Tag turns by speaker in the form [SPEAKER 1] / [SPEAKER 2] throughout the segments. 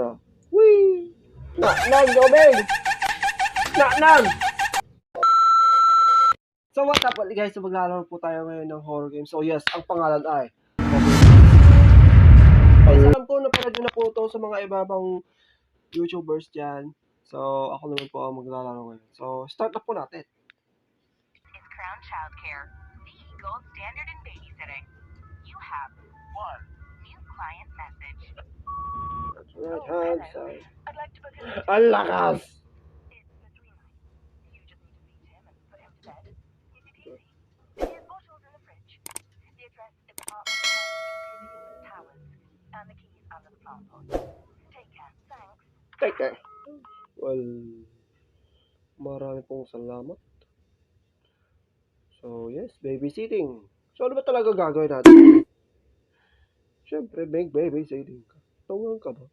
[SPEAKER 1] na. Whee! Nak-nag, Dobing! Nak-nag! So what's up guys? So maglalaro po tayo ngayon ng horror game. So yes, ang pangalan ay guys, alam ko napanood nyo na po ito sa mga ibabang YouTubers dyan. So ako naman po ang maglalaro ngayon. So start na po natin.
[SPEAKER 2] Is Crown Childcare the gold standard in babysitting? You have one new client message.
[SPEAKER 1] That's right hand
[SPEAKER 2] hello.
[SPEAKER 1] side.
[SPEAKER 2] I'd like to book a
[SPEAKER 1] Ang lakas!
[SPEAKER 2] It's for 3 nights. You just need to feed him and put him to bed. Easy peasy. His bottles in the fridge. The address is apartment 10, Pavilion Towers, and the keys under the plant pot. Take care. Thanks.
[SPEAKER 1] Take care. Well, marami pong salamat. So yes, babysitting. So ano ba talaga gagawin natin? Siyempre, make babysitting ka. Tungan ka ba?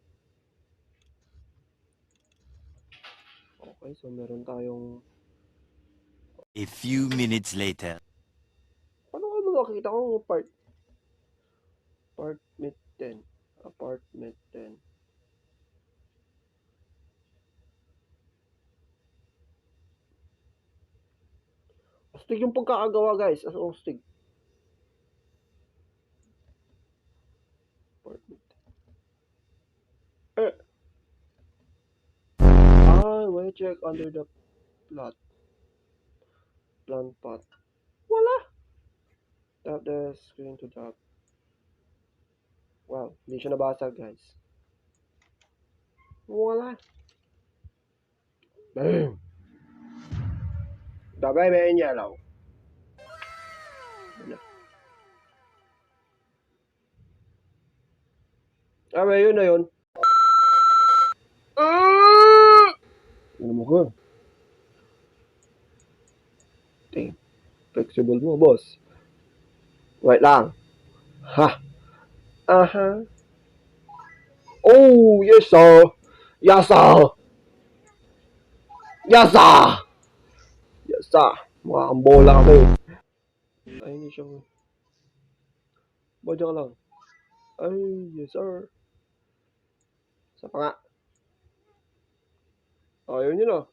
[SPEAKER 1] Okay, so meron tayong...
[SPEAKER 3] A few minutes later.
[SPEAKER 1] Ano ka makakita ko apartment 10. Apartment 10. Astig yung pagkakagawa guys. Astig. Apartment 10. Wait, check under the plant pot. Wala. Tap the screen to drop. Wow, hindi siya nabasag guys. Wala. Bam! The baby in yellow. Yun na yun. Ano mo ka? Flexible mo, boss. Wait lang. Ha! Aha. Oh, yes sir. Yes sir. Yes sir. Yes sir. Mukha kang bola kasi. Ay, hindi siya. Badya ka lang. Ay, yes sir. Sa pa nga. Ayun yun ah.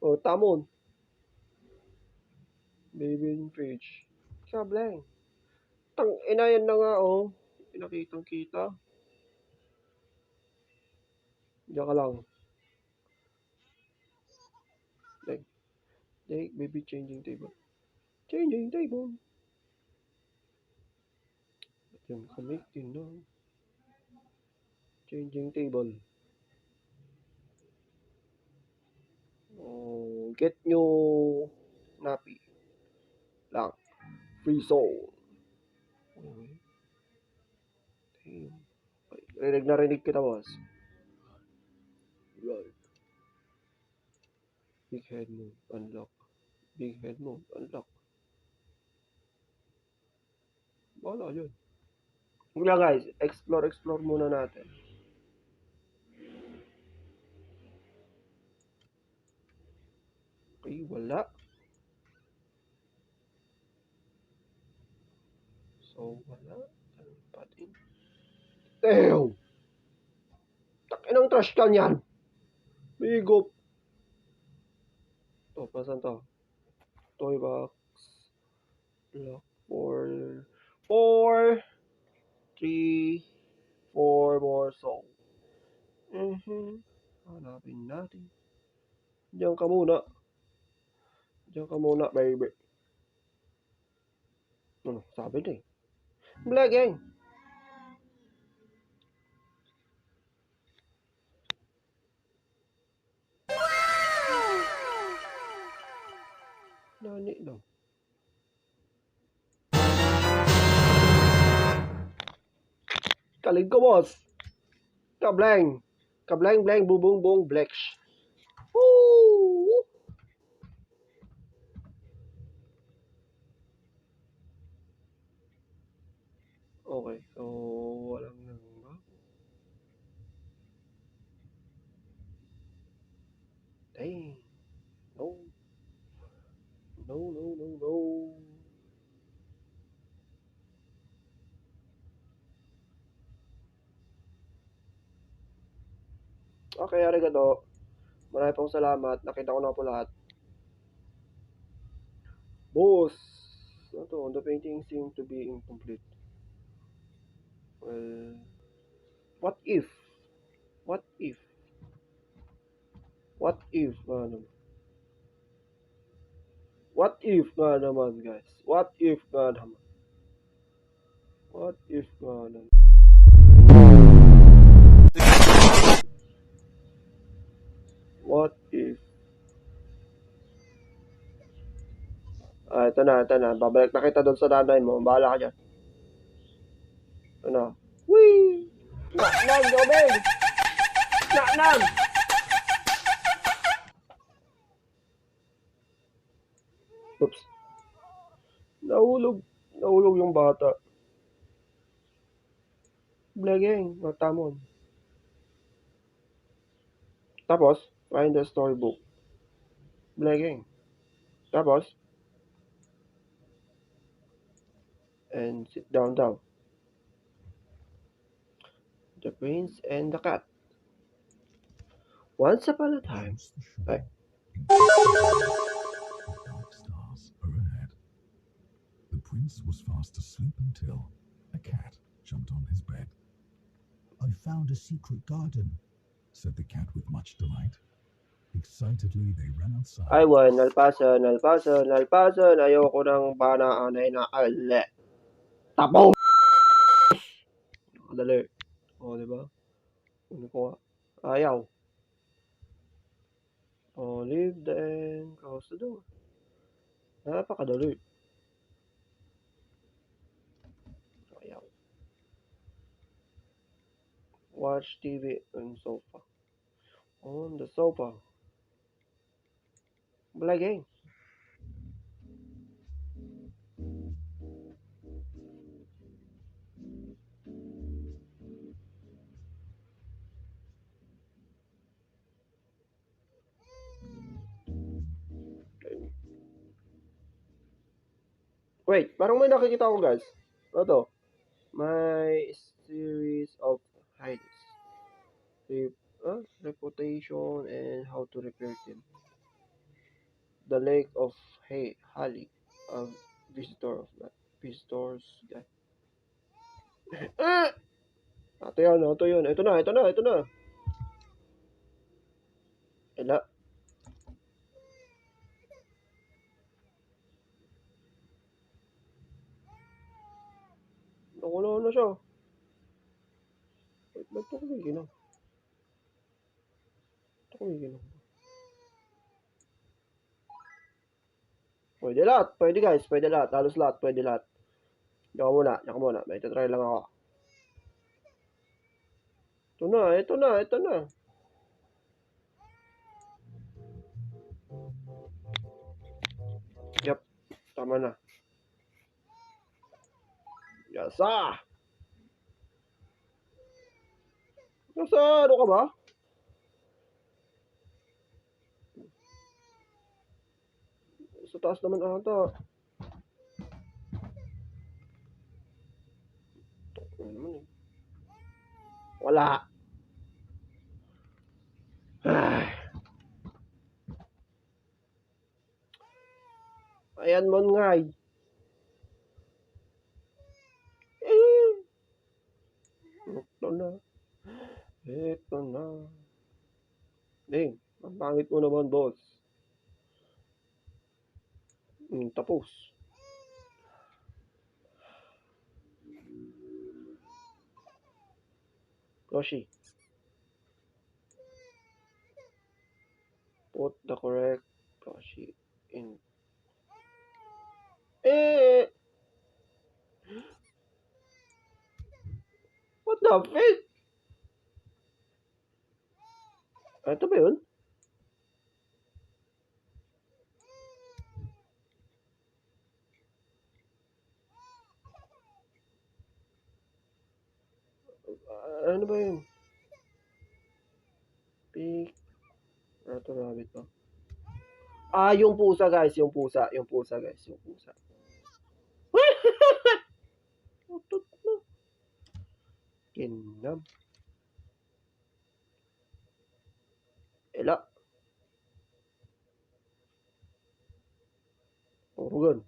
[SPEAKER 1] O, tamon. Baby in fridge. Sableng. Tang ina yan na nga oh. Pinakitang kita. Diyan ka lang. Like, baby changing table. Changing table. Diyan kami din na. Changing table. Oh, get new nappy. Lang. Free soul. Okay. Rinig kita, boss. Right. Big head mode. Unlock. Big head mode. Unlock. Wala yun. Wala guys. Explore muna natin. Okay, wala. So, wala. Pa din. Damn! Takinang trash can yan. Bigop. To, pasan to? Toy box. Lock. 4, 3, 4 more song. Hanapin natin. Diyan ka muna. Diyan ka muna, baby. Ano, sabi na eh. Black gang. Nani lang. Kalig ko, boss. Kablang. Kablang, blang, bubong, bong, blacks. Woo! Okay, so walang nangba. Dang. No. No. Okay, arigato. Marami pong salamat. Nakita ko na po lahat. Boss! Ano to? The painting seemed to be incomplete. Well, what if? What if? What if? Ano? What if nga naman, guys? What if nga naman? What if nga naman? What if? Ah, ito na, ito na. Babalik na kita doon sa nanay mo. Bahala ka dyan. Ito na. Whee! Naknam, Jobel! Naknam! Oops. Nahulog. Nahulog yung bata. Blageng. Matamon. Tapos, find the storybook. Blageng. Tapos, and sit down. The Prince and the Cat. Once upon a time. Ay.
[SPEAKER 4] Dark stars are ahead. The prince was fast asleep until a cat jumped on his bed.
[SPEAKER 5] I found a secret garden,
[SPEAKER 4] Said the cat with much delight. Excitedly, they ran outside.
[SPEAKER 1] I won. Nalpasan. Ayoko ng banaanay na ale. Tapong! Nakadali. O, diba? Ano ko nga? Ayaw. O, leave the end. Close the door. Napakadali. Ayaw. Watch TV on sofa. On the sofa. Blageng. Wait, parang may nakikita ko, guys. Ano to? My series of hides. Reputation and how to repair them. The Lake of Hali. A visitor's guide. Ah! Ito yun. Ito na. Ela. Nakulo na siya. Wait, ba't ito kumikinom? Pwede lahat. Pwede, guys. Pwede lahat. Halos lahat. Pwede lahat. Diyan ka muna. May try lang ako. Ito na. Yep. Tama na. Yasa! Ano ka ba? Sa taas naman ata. Ano naman eh. Wala. Ay. Ayan mo nga eh. Ito na. Ang pangit mo naman, boss. Tapos. Roshi. Put the correct Roshi in. What the fuck? Ito ba yun? Ano ba yun? Pig. Ito rabbit ba? Yung pusa, guys. Yung pusa. Utot na. Kinam. Wala. Urugan.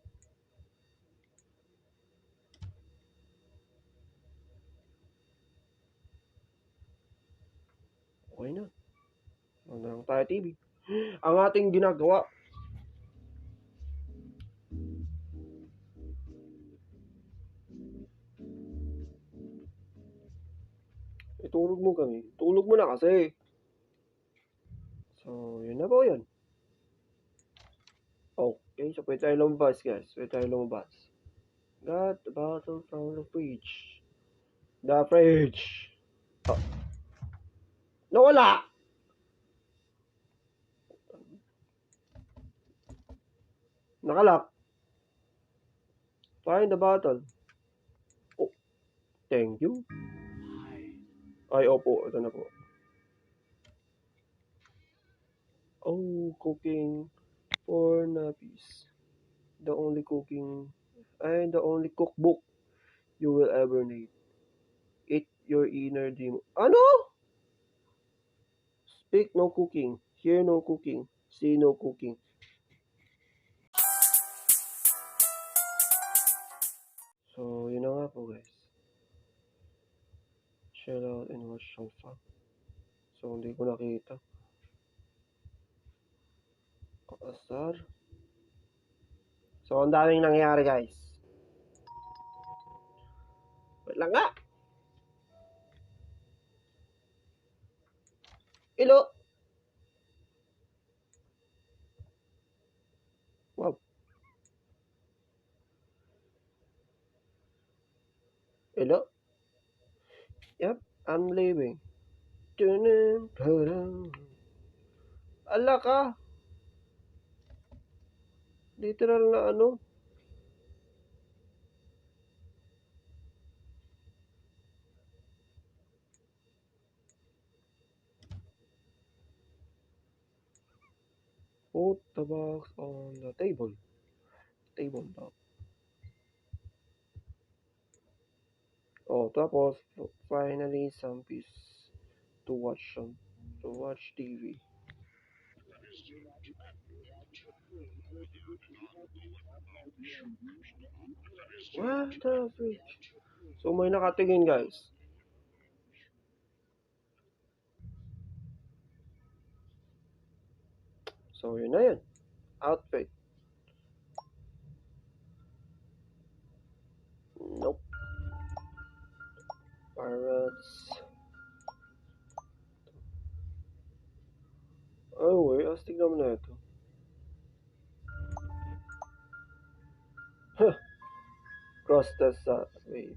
[SPEAKER 1] Okay na. Ano lang tayo TV. Ang ating ginagawa. Itulog mo kami. Tulog mo na kasi. So, yun na po yun. Okay, so pwede tayo lumabas guys. Pwede tayo lumabas. Got the bottle from the fridge. The fridge. Oh. Nawala! Nakalak. Find the bottle. Oh, thank you. Ay, opo. Ito na po. Oh, cooking for nappies. The only cookbook you will ever need. Eat your inner demon. Ano? Speak no cooking. Hear no cooking. See no cooking. So, yun na nga po guys. Chill out and watch some fun. So, hindi ko nakita. Asar. So, ang daming nangyari guys. Wait lang nga. Hello. Wow. Hello. Yep, I'm leaving. Ala ka. Literal na ano. Put the box on the table. Table top. Oh, tapos finally some peace to watch TV. What the fridge? So may nakatingin guys. So yun na yun. Outfit. Nope. Pirates. Oh wait, astig naman na ito. Huh. Cross the sun, baby.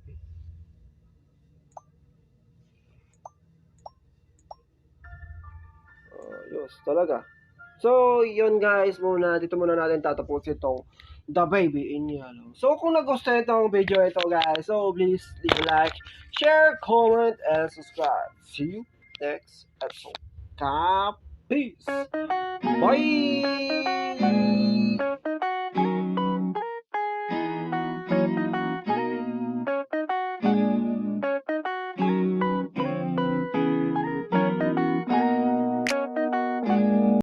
[SPEAKER 1] Yos, talaga. So, yun guys, dito muna natin tatapos itong The Baby in Yellow. So, kung nagustuhan itong video ito guys, so please leave a like, share, comment, and subscribe. See you next episode. Peace! Bye!